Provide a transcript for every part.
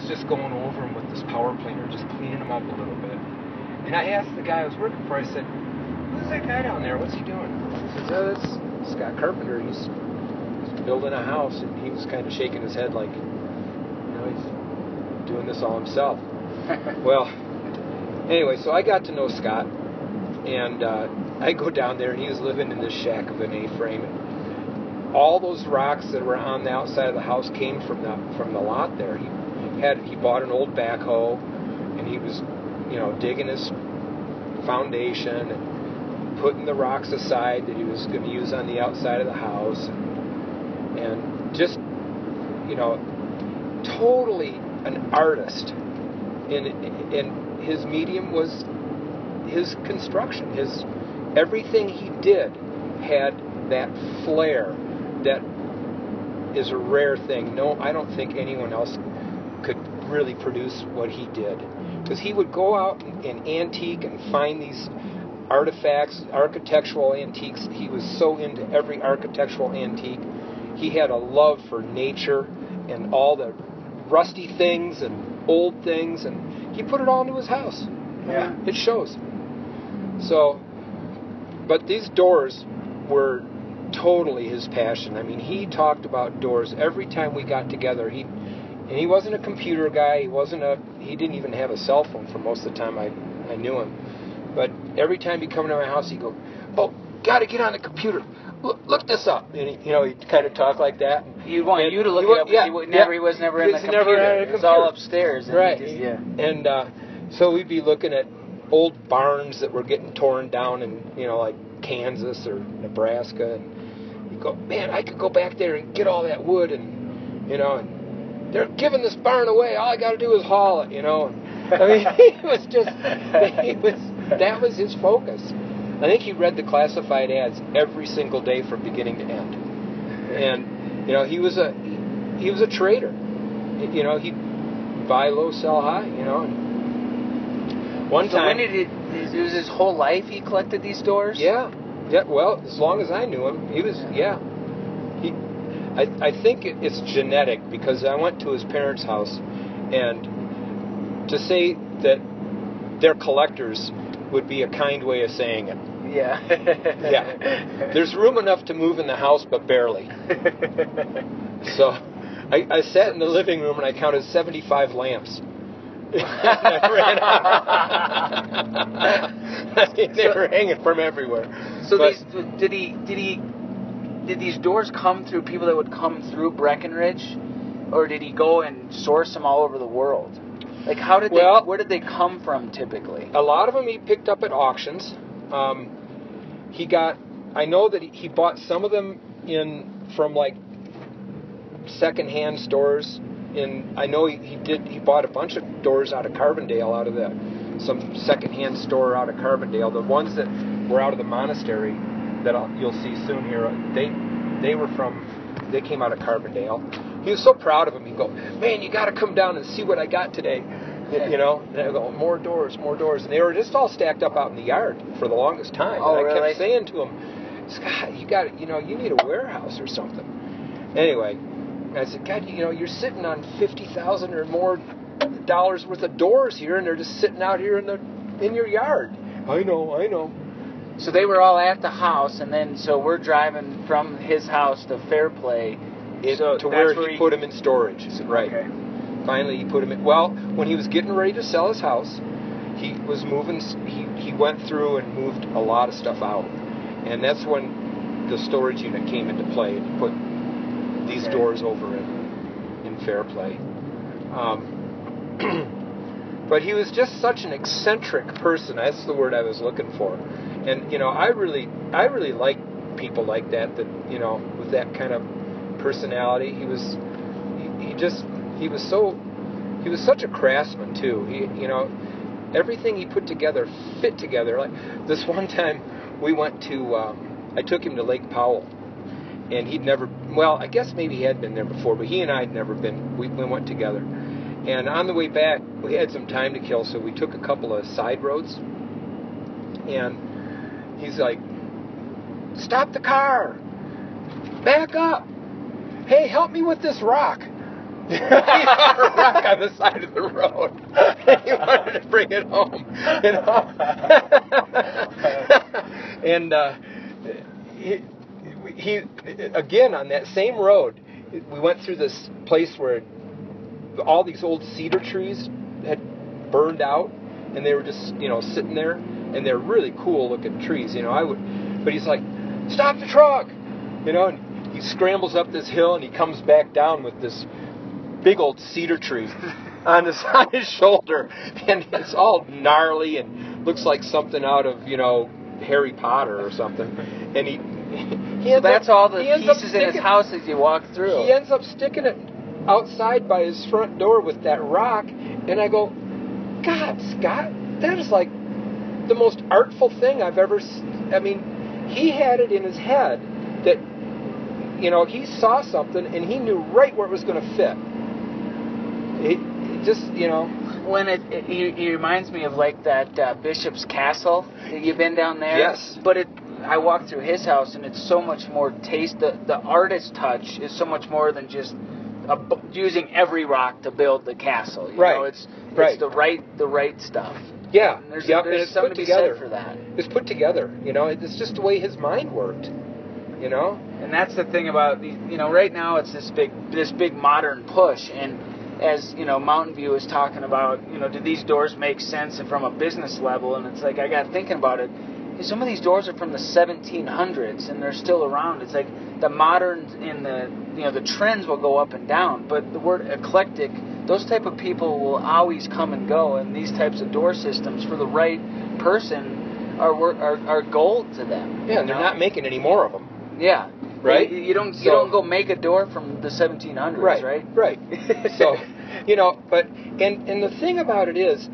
just going over them with this power planer, just cleaning them up a little bit. And I asked the guy I was working for, I said, who's that guy down there? What's he doing? He says, oh, that's Scott Carpenter. He's building a house. And he was kind of shaking his head like, he's doing this all himself. Well, anyway, so I got to know Scott. And I go down there, and he was living in this shack of an A-frame. And all those rocks that were on the outside of the house came from the lot there. He bought an old backhoe, and he was, digging his foundation and putting the rocks aside that he was going to use on the outside of the house, and just, totally an artist. And his medium was his construction. Everything he did had that flair that is a rare thing. No, I don't think anyone else could really produce what he did. Because he would go out and antique and find these artifacts, architectural antiques. He was so into every architectural antique. He had a love for nature and all the rusty things and old things, and he put it all into his house. Yeah. It shows. So, but these doors were totally his passion. I mean, he talked about doors every time we got together. He wasn't a computer guy. He didn't even have a cell phone for most of the time I knew him. But every time he'd come to my house, he'd go, "Oh, got to get on the computer. Look this up." And he'd kind of talk like that. He'd want you to look it up. Yeah, he was never in the computer. It was all upstairs. And right. And so we'd be looking at old barns that were getting torn down in, like Kansas or Nebraska. And he'd go, "Man, I could go back there and get all that wood and they're giving this barn away. All I got to do is haul it, I mean, that was his focus. I think he read the classified ads every single day from beginning to end. And, he was a trader. He'd buy low, sell high, And one time... So it was his whole life he collected these doors? Yeah. Well, as long as I knew him, he was, I think it's genetic, because I went to his parents' house, and to say that they're collectors would be a kind way of saying it. Yeah. Yeah. There's room enough to move in the house, but barely. So I sat in the living room and I counted 75 lamps. They were hanging from everywhere. So did these doors come through people that would come through Breckenridge, or did he go and source them all over the world? Like, where did they come from typically? A lot of them he picked up at auctions. I know that he bought some of them from like secondhand stores. I know he bought a bunch of doors out of Carbondale, out of some secondhand store out of Carbondale. The ones that were out of the monastery that you'll see soon here, they came out of Carbondale. He was so proud of them. He'd go, "Man, you got to come down and see what I got today." And I go, more doors. And they were just all stacked up out in the yard for the longest time. Oh, and I really? kept saying to him, "Scott, you need a warehouse or something." Anyway, I said, "God, you're sitting on $50,000 or more dollars worth of doors here, and they're just sitting out here in your yard." I know. So they were all at the house, and then so we're driving from his house to Fairplay to where he put them in storage. Right. Okay. Finally, he put them in. Well, when he was getting ready to sell his house, he was moving. He went through and moved a lot of stuff out, and that's when the storage unit came into play, and he put these doors over in Fairplay. But he was just such an eccentric person. That's the word I was looking for. And I really like people like that with that kind of personality. He was such a craftsman too. Everything he put together fit together. Like this one time we went to I took him to Lake Powell. And he'd never, I guess maybe he had been there before, but he and I had never been. We went together. And on the way back, we had some time to kill, so we took a couple of side roads. And he's like, "Stop the car! Back up! Hey, help me with this rock!" He saw a rock on the side of the road. He wanted to bring it home, you know. And he again on that same road, we went through this place where all these old cedar trees had burned out, and they were just, you know, sitting there, and they're really cool looking trees, you know. But he's like, stop the truck, you know, and he scrambles up this hill, and he comes back down with this big old cedar tree on his shoulder, and it's all gnarly and looks like something out of, you know, Harry Potter or something. And he that's all the pieces in his house as you walk through. He ends up sticking it outside by his front door with that rock, and I go, God, Scott, that is like the most artful thing I've ever seen. I mean, he had it in his head that, you know, he saw something and he knew right where it was going to fit. It just, you know. When he reminds me of like that Bishop's Castle. You've been down there? Yes. But I walked through his house, and it's so much more taste. The artist touch is so much more than just using every rock to build the castle. You know, it's the right stuff. Yeah. And there's it's something put to be together. said for that. It's put together. You know, it's just the way his mind worked. You know. And that's the thing about right now it's this big modern push, and as you know, Mountain View is talking about, do these doors make sense from a business level? And it's like I got thinking about it. Some of these doors are from the 1700s, and they're still around. It's like the moderns and the trends will go up and down, but the word eclectic, those type of people will always come and go, and these types of door systems for the right person are gold to them. Yeah, and they're not making any more of them. Yeah. Right? You don't go make a door from the 1700s, right? Right. So, but and the thing about it is,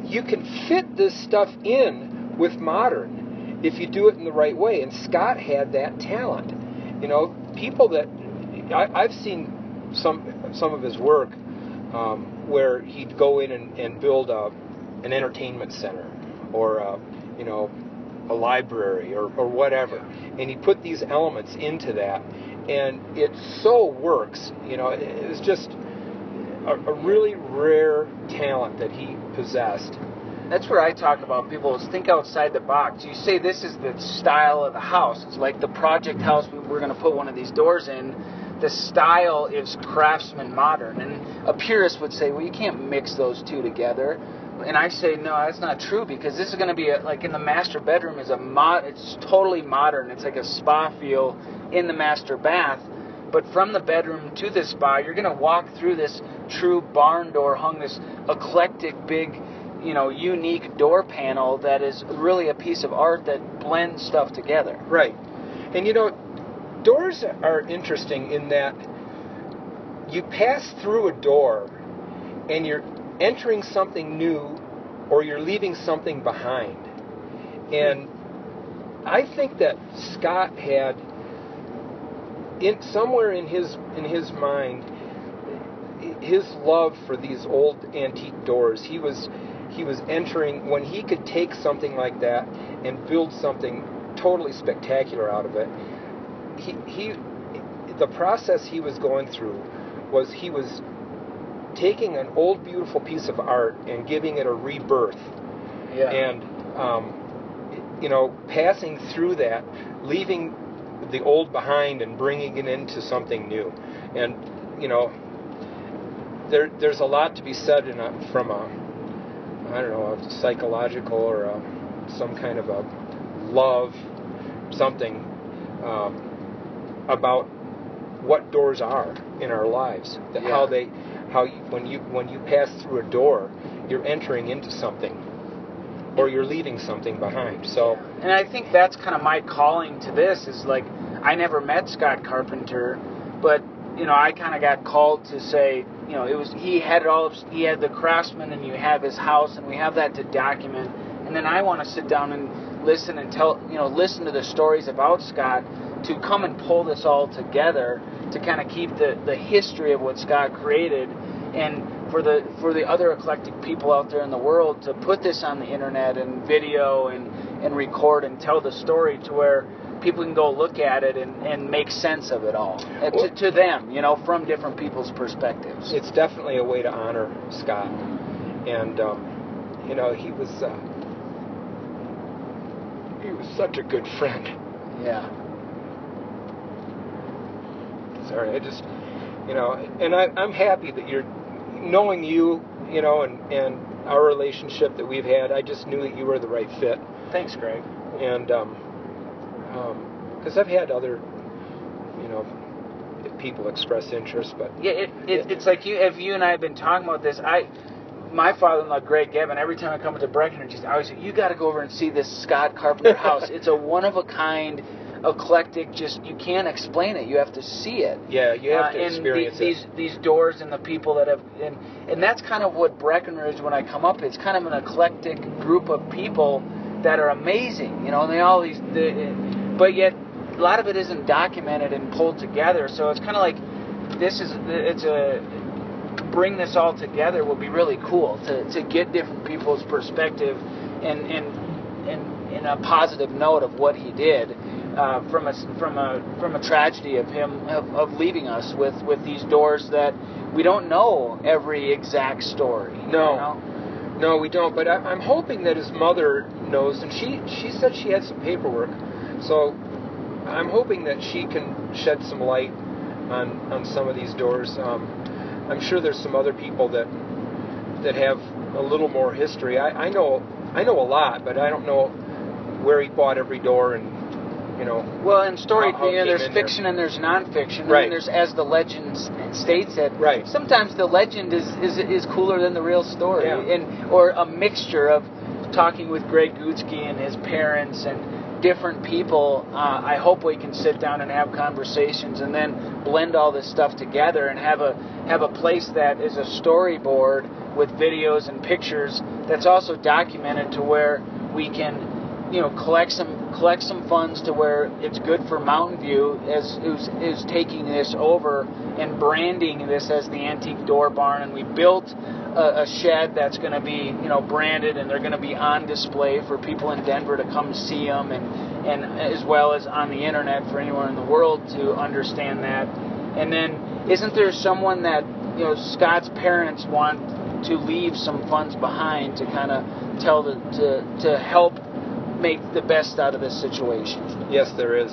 you can fit this stuff in with modern if you do it in the right way. And Scott had that talent. People that I've seen some of his work where he'd go in and build an entertainment center or a library or whatever, and he put these elements into that, and it so works. It was just a really rare talent that he possessed. That's where I talk about people is think outside the box. You say this is the style of the house. It's like the project house we're going to put one of these doors in. The style is craftsman modern, and a purist would say, well, you can't mix those two together. And I say, no, that's not true, because this is going to be like in the master bedroom it's totally modern. It's like a spa feel in the master bath. But from the bedroom to the spa, you're going to walk through this true barn door hung, this eclectic, big, unique door panel that is really a piece of art that blends stuff together. Right. And doors are interesting in that you pass through a door and you're entering something new or you're leaving something behind. And I think that Scott had somewhere in his mind his love for these old antique doors. He was entering, when he could take something like that and build something totally spectacular out of it. The process he was going through was he was taking an old beautiful piece of art and giving it a rebirth. Yeah. And passing through that, leaving the old behind and bringing it into something new. And there's a lot to be said from a psychological or some kind of a love, something about what doors are in our lives. When you pass through a door, you're entering into something, or you're leaving something behind. So, and I think that's kind of my calling to this. Is like I never met Scott Carpenter, but I kind of got called to say, he had the craftsman, and you have his house, and we have that to document. And then I want to sit down and listen and listen to the stories about Scott, to come and pull this all together to kind of keep the history of what Scott created, and for the other eclectic people out there in the world to put this on the internet and video and record and tell the story to where people can go look at it and make sense of it all to them, from different people's perspectives. It's definitely a way to honor Scott, and he was such a good friend. Yeah. Sorry, I just, and I'm happy that you're knowing you, and our relationship that we've had. I just knew that you were the right fit. Thanks, Greg. And because I've had other, people express interest, but it's like you and I have been talking about this. My father-in-law, Greg Gibbon, every time I come to Breckenridge, I always say, you got to go over and see this Scott Carpenter house. It's a one-of-a-kind, eclectic, you can't explain it. You have to see it. Yeah, you have to experience it. These doors and the people that have... And that's kind of what Breckenridge, when I come up, it's kind of an eclectic group of people that are amazing, and they all but yet a lot of it isn't documented and pulled together. So it's kind of like bring this all together would be really cool to get different people's perspective and in a positive note of what he did from a tragedy of him of leaving us with these doors that we don't know every exact story. No, we don't. But I'm hoping that his mother knows, and she said she had some paperwork, so I'm hoping that she can shed some light on some of these doors. I'm sure there's some other people that have a little more history. I know a lot, but I don't know where he bought every door and Well, in story, how there's fiction and there's nonfiction, right? And there's, as the legend states it, right. Sometimes the legend is cooler than the real story, yeah. or a mixture of talking with Greg Gutsky and his parents and different people. I hope we can sit down and have conversations and then blend all this stuff together and have a place that is a storyboard with videos and pictures that's also documented to where we can collect some funds to where it's good for Mountain View is taking this over and branding this as the Antique Door Barn, and we built a shed that's going to be branded, and they're going to be on display for people in Denver to come see them, and as well as on the internet for anyone in the world to understand that. And then isn't there someone that Scott's parents want to leave some funds behind to kind of to help make the best out of this situation? Yes, there is.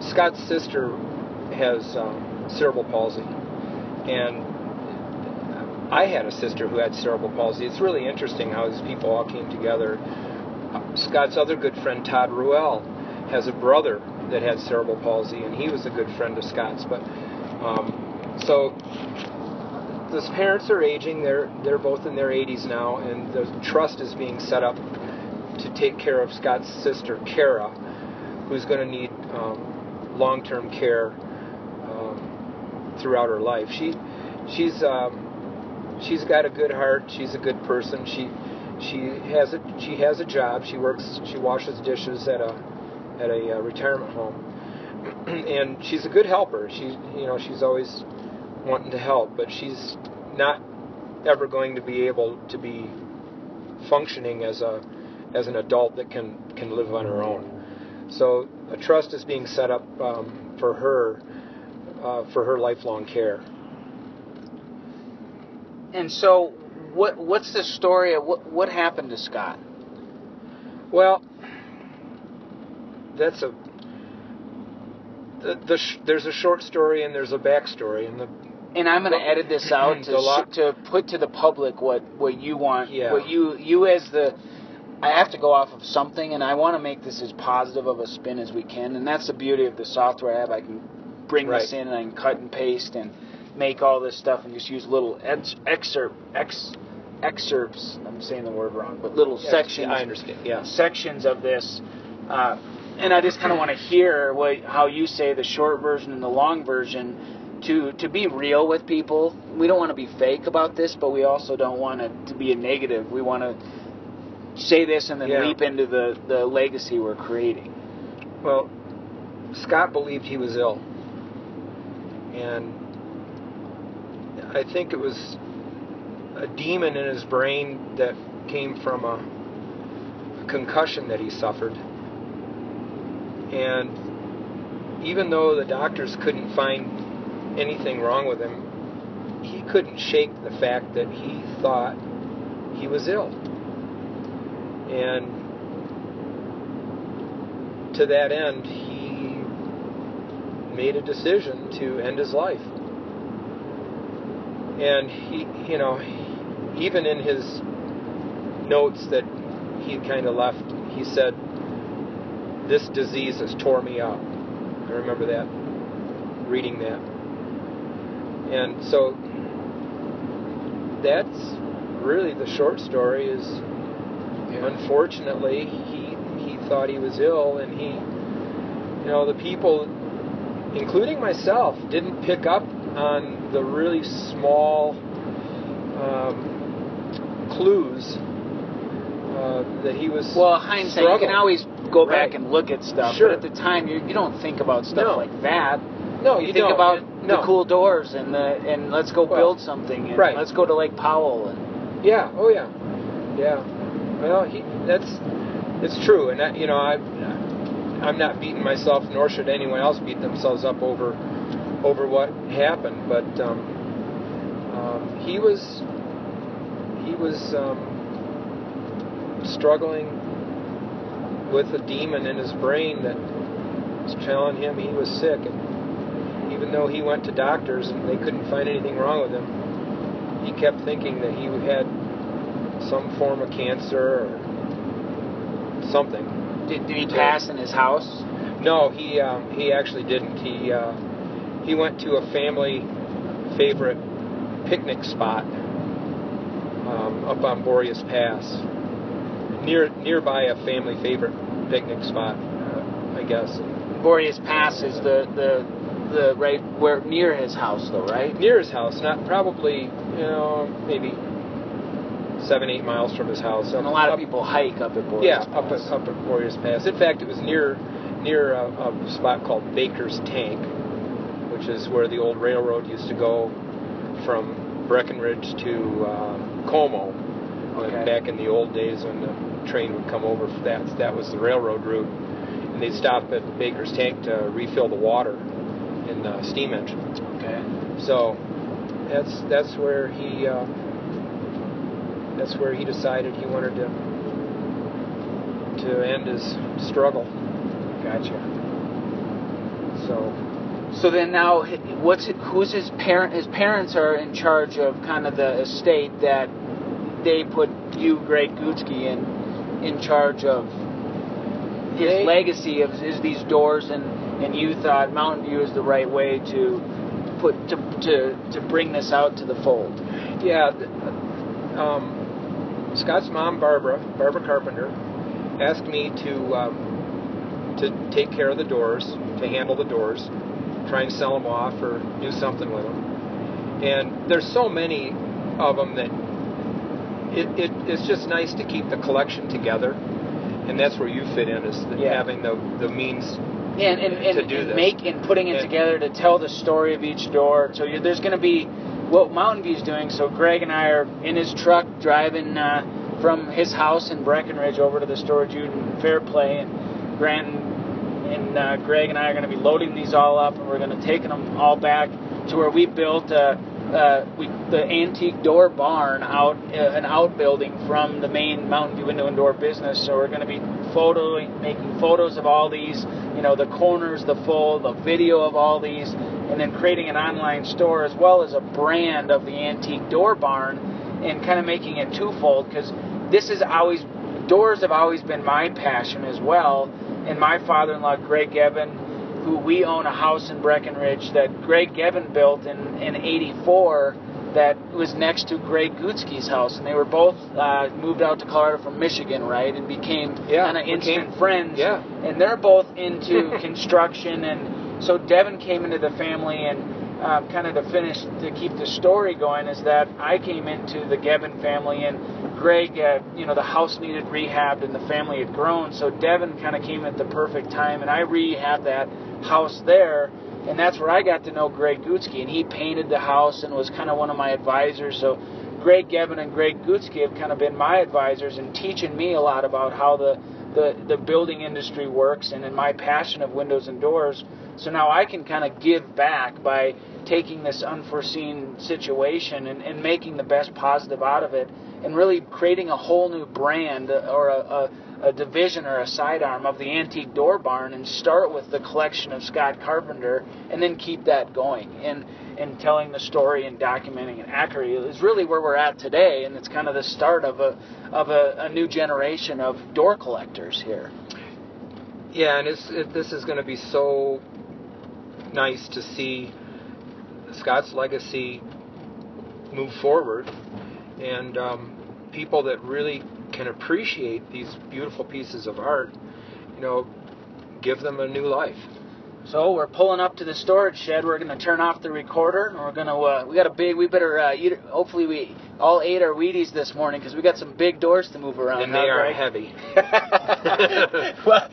Scott's sister has cerebral palsy, and I had a sister who had cerebral palsy. It's really interesting how these people all came together. Scott's other good friend, Todd Ruel, has a brother that had cerebral palsy, and he was a good friend of Scott's. But so his parents are aging. They're both in their 80s now, and the trust is being set up to take care of Scott's sister, Kara, who's going to need long-term care throughout her life. She's got a good heart. She's a good person. She has a job. She washes dishes at a retirement home, and she's a good helper. She's always wanting to help, but she's not ever going to be able to be functioning as an adult that can live on her own. So a trust is being set up for her lifelong care. And so, what's the story of what happened to Scott? Well, that's there's a short story and there's a backstory, and I'm going to edit this out to put to the public what you want. Yeah. What you as the... I have to go off of something, and I want to make this as positive of a spin as we can, and that's the beauty of the software I have. I can bring this in, and I can cut and paste and make all this stuff and just use little excerpts, I'm saying the word wrong, but little sections. I understand, yeah. Sections of this, and I just kind of want to hear how you say the short version and the long version to be real with people. We don't want to be fake about this, but we also don't want it to be a negative. We want to say this and then leap into the legacy we're creating. Well, Scott believed he was ill, and I think it was a demon in his brain that came from a concussion that he suffered, And even though the doctors couldn't find anything wrong with him, he couldn't shake the fact that he thought he was ill. And to that end, he made a decision to end his life. And he, even in his notes that he kind of left, he said, "This disease has tore me up." I remember that, reading that. And so that's really the short story. Is unfortunately he thought he was ill, and the people, including myself, didn't pick up on the really small clues that he was. Well, hindsight, struggling. you can always go Right. back and look at stuff, Sure. but at the time you don't think about stuff No. like that. No, you you think don't. about No. the cool doors and let's go build something, and right. let's go to Lake Powell. And Yeah. Oh yeah. Yeah. Well, it's true, and that, I'm not beating myself, nor should anyone else beat themselves up over what happened. But he was struggling with a demon in his brain that was telling him he was sick, and even though he went to doctors and they couldn't find anything wrong with him, he kept thinking that he had some form of cancer or something. Did he pass in his house? No, he actually didn't. He went to a family favorite picnic spot up on Boreas Pass, nearby a family favorite picnic spot, I guess. Boreas Pass is the right where near his house, though, right? Near his house, not probably maybe 7-8 miles from his house. And a lot of people hike up at Boreas Pass. Up at Boreas Pass. In fact, it was near a spot called Baker's Tank, which is where the old railroad used to go from Breckenridge to Como. Okay. Back in the old days when the train would come over, that was the railroad route. And they'd stop at Baker's Tank to refill the water in the steam engine. Okay. So that's where he decided he wanted to end his struggle. Gotcha. So then now, who's his parent? His parents are in charge of kind of the estate that they put you, Greg Gutzke, in charge of. His legacy is these doors, and you thought Mountain View is the right way to bring this out to the fold. Yeah. Scott's mom, Barbara Carpenter, asked me to take care of the doors, to handle the doors, try and sell them off or do something with them. And there's so many of them that it's just nice to keep the collection together, and that's where you fit in, is having the means to do this. And putting it together to tell the story of each door. So there's going to be what Mountain View's doing. So Greg and I are in his truck driving from his house in Breckenridge over to the storage unit in Fairplay, and Grant and Greg and I are going to be loading these all up, and we're going to take them all back to where we built the antique door barn an outbuilding from the main Mountain View Window and Door business. So we're going to be making photos of all these, the corners, the video of all these, and then creating an online store as well as a brand of the antique door barn, and kind of making it twofold, because doors have always been my passion as well. And my father-in-law, Greg Gevin, who we own a house in Breckenridge that Greg Gevin built in '84 that was next to Greg Gutzke's house. And they were both moved out to Colorado from Michigan, right? And became kind of instant friends. Yeah. And they're both into construction. And so Devin came into the family, and kind of to keep the story going, is that I came into the Gevin family, and Greg, the house needed rehabbed and the family had grown, so Devin kind of came at the perfect time, and I rehabbed that house there, and that's where I got to know Greg Gutzke, and he painted the house and was kind of one of my advisors. So Greg Gevin and Greg Gutzke have kind of been my advisors and teaching me a lot about how the the building industry works and in my passion of windows and doors. So now I can kind of give back by taking this unforeseen situation and making the best positive out of it, and really creating a whole new brand or a division or a sidearm of the Antique Door Barn, and start with the collection of Scott Carpenter and then keep that going. And telling the story and documenting it accurately is really where we're at today, and it's kind of the start of a new generation of door collectors here. Yeah, and this is going to be so nice to see Scott's legacy move forward, and people that really can appreciate these beautiful pieces of art, give them a new life. So we're pulling up to the storage shed. We're going to turn off the recorder, and we're going to we better eat. Hopefully we all ate our Wheaties this morning, because we got some big doors to move around. And they are heavy. Well,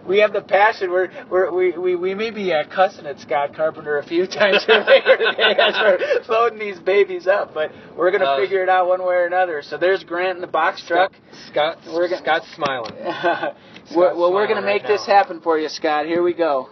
we have the passion. We may be cussing at Scott Carpenter a few times as we're loading these babies up, but we're going to figure it out one way or another. So there's Grant in the box truck. Scott's smiling. We're going to make this happen for you, Scott. Here we go.